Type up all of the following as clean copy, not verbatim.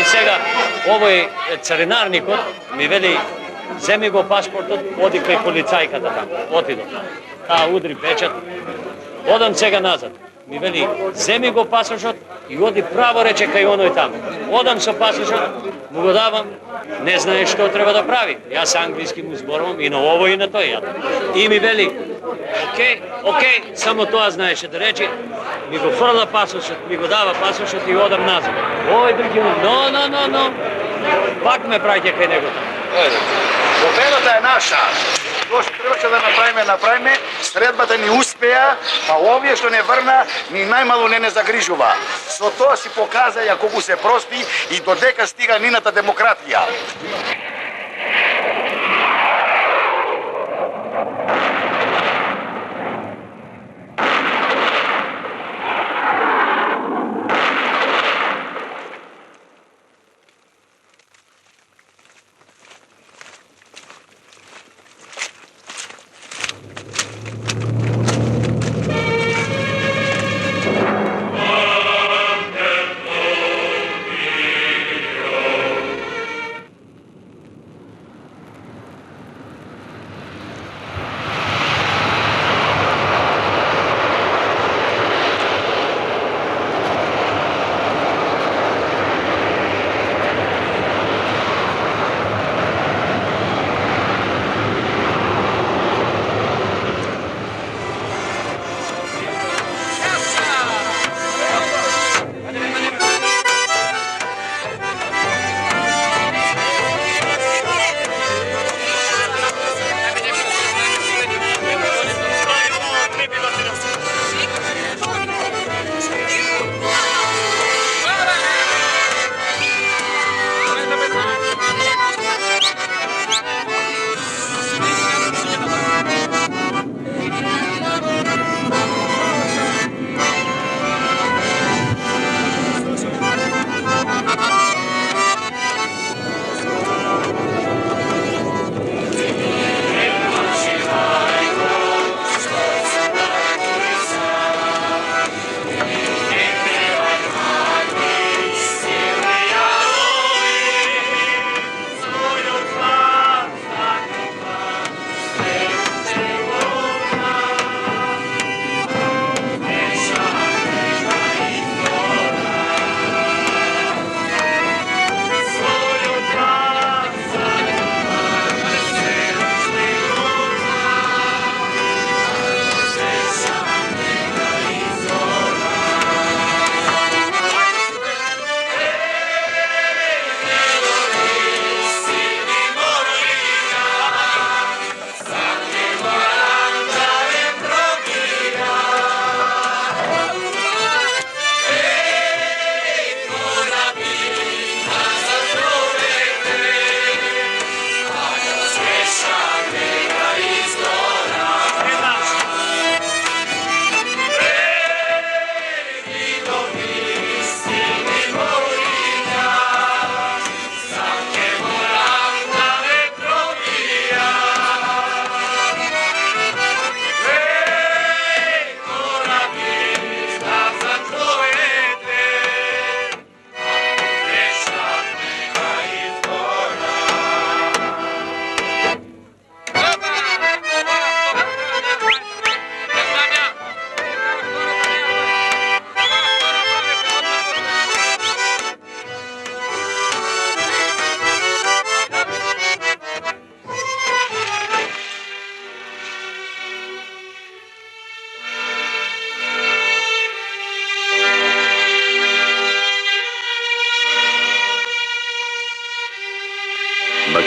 сега овој царинарникот ми вели земи го паспортот, оди кај полицајката таму. Отидов. Таа удри печат. Одам сега назад. Ми вели земи го пасошот и оди право рече кај оној таму. Одам со пасошот, му го давам, не знае што треба да прави. Јас англиски му зборувам и на овој и на тој. И ми вели окей, само тоа знаеше да рече. Ми го фрла пасошот, ми го дава пасошот и одам назад. Ој, други му, но. Пак ме праќа кај него таму. Победата е наша. Тоа што требаше да направиме, средбата ни успеа, па овие што не врна, ни најмало не загрижува. Со тоа си показа ја колку се прости и додека стига нината демократија.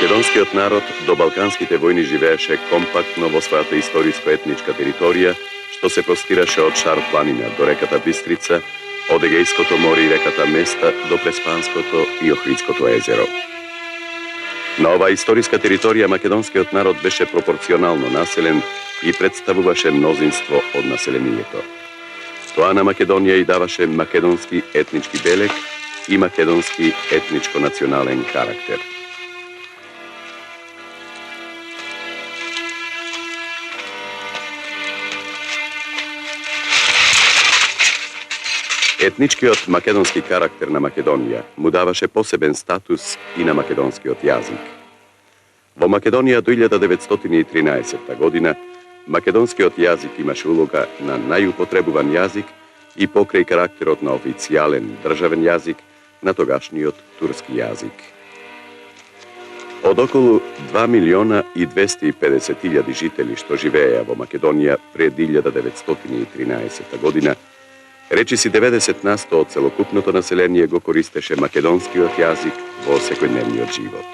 Македонскиот народ до балканските војни живееше компактно во својата историско-етничка територија, што се простираше од Шар планина до реката Бистрица, од Егејското море и реката Места до Преспанското и Охридското езеро. На оваа историска територија македонскиот народ беше пропорционално населен и представуваше мнозинство од населението. Тоа на Македонија и даваше македонски етнички белег и македонски етничко-национален карактер. Etničkiот македонски карактер на Македонија му даваше посебен статус и на македонскиот јазик. Во Македонија до 1913 година македонскиот јазик имаше улога на најупотребуван јазик и покрај карактерот на официјален државен јазик на тогашниот турски јазик. Од околу 2.250.000 жители што живееја во Македонија пред 1913 година, речиси 90% од целокупното население го користеше македонскиот јазик во секојдневниот живот.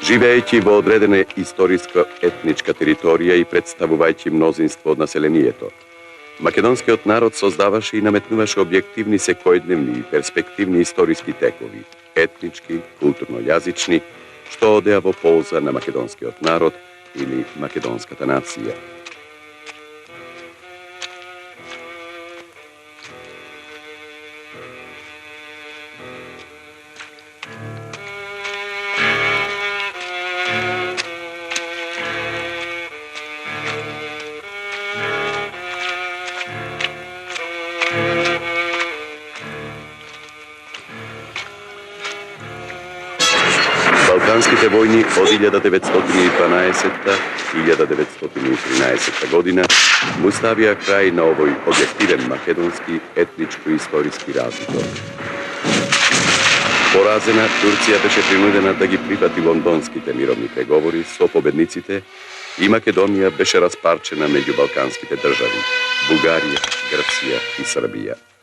Живеејќи во одредена историска-етничка територија и представувајќи мнозинство од населението, македонскиот народ создаваше и наметнуваше објективни секојдневни и перспективни историски текови, етнички, културно-јазични, што одеа во полза на македонскиот народ или македонската нација. Балканските војни од 1912-1913 година му ставија крај на овој објективен македонски етничко-историски разликот. Поразена, Турција беше принудена да ги прифати лондонските мировни преговори со победниците и Македонија беше распарчена меѓу балканските држави – Бугарија, Грција и Србија.